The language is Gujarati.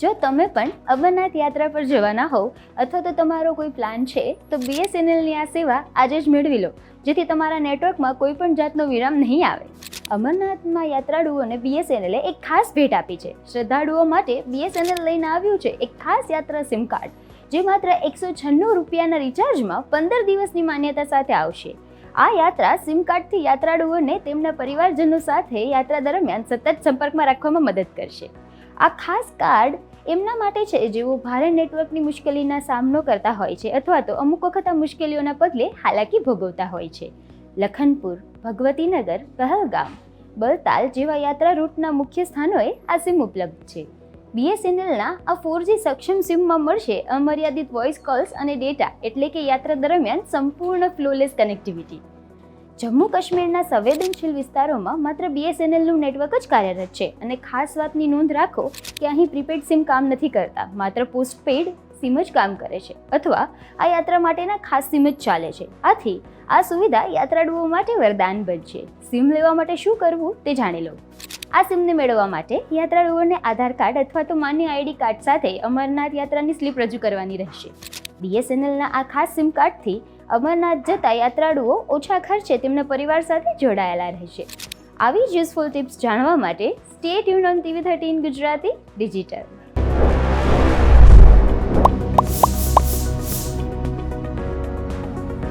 જો તમે પણ અમરનાથ યાત્રા પર જવાના હોવ અથવા તો તમારો કોઈ પ્લાન છે તો BSNLની આ સેવા આજે જ મેળવી લો, જેથી તમારા નેટવર્કમાં કોઈ પણ જાતનો વિરામ નહીં આવે. અમરનાથમાં યાત્રાળુઓને BSNLે એક ખાસ ભેટ આપી છે. શ્રદ્ધાળુઓ માટે BSNL લઈને આવ્યું છે એક ખાસ યાત્રા સિમ કાર્ડ, જે માત્ર 196 રૂપિયાના રિચાર્જમાં 15 દિવસની માન્યતા સાથે આવશે. આ યાત્રા સિમ કાર્ડથી યાત્રાળુઓને તેમના પરિવારજનો સાથે યાત્રા દરમિયાન સતત સંપર્કમાં રાખવામાં મદદ કરશે. આ ખાસ કાર્ડ એમના માટે છે જેઓ ભારે નેટવર્કની મુશ્કેલીના સામનો કરતા હોય છે અથવા તો અમુક વખત આ મુશ્કેલીઓના પગલે હાલાકી ભોગવતા હોય છે. લખનપુર, ભગવતીનગર, પહેલગામ, બલતાલ જેવા યાત્રા રૂટના મુખ્ય સ્થાનોએ આ સિમ ઉપલબ્ધ છે. BSNLના આ 4G સક્ષમ સિમમાં મળશે અમર્યાદિત વોઇસ કોલ્સ અને ડેટા, એટલે કે યાત્રા દરમિયાન સંપૂર્ણ ફ્લોલેસ કનેક્ટિવિટી. જમ્મુ કાશ્મીરના સંવેદનશીલ વિસ્તારોમાં માત્ર BSNLનું નેટવર્ક જ કાર્યરત છે અને ખાસ વાતની નોંધ રાખો કે અહીં પ્રીપેડ સિમ કામ નથી કરતા, માત્ર પોસ્ટપેડ સિમ જ કામ કરે છે અથવા આ યાત્રા માટેના ખાસ સિમ જ ચાલે છે. આથી આ સુવિધા યાત્રાળુઓ માટે વરદાન બનશે. સિમ લેવા માટે શું કરવું તે જાણી લો. આ સિમને મેળવવા માટે યાત્રાળુઓને આધાર કાર્ડ અથવા તો માન્ય ID કાર્ડ સાથે અમરનાથ યાત્રાની સ્લીપ રજૂ કરવાની રહેશે. BSNLના આ ખાસ સિમ કાર્ડથી અમરનાથ જતા યાત્રાળુઓ ઓછા ખર્ચે તેમના પરિવાર સાથે જોડાયેલા રહેશે. આવી જ યુઝફુલ ટિપ્સ જાણવા માટે stay tuned on TV13 Gujarati digital.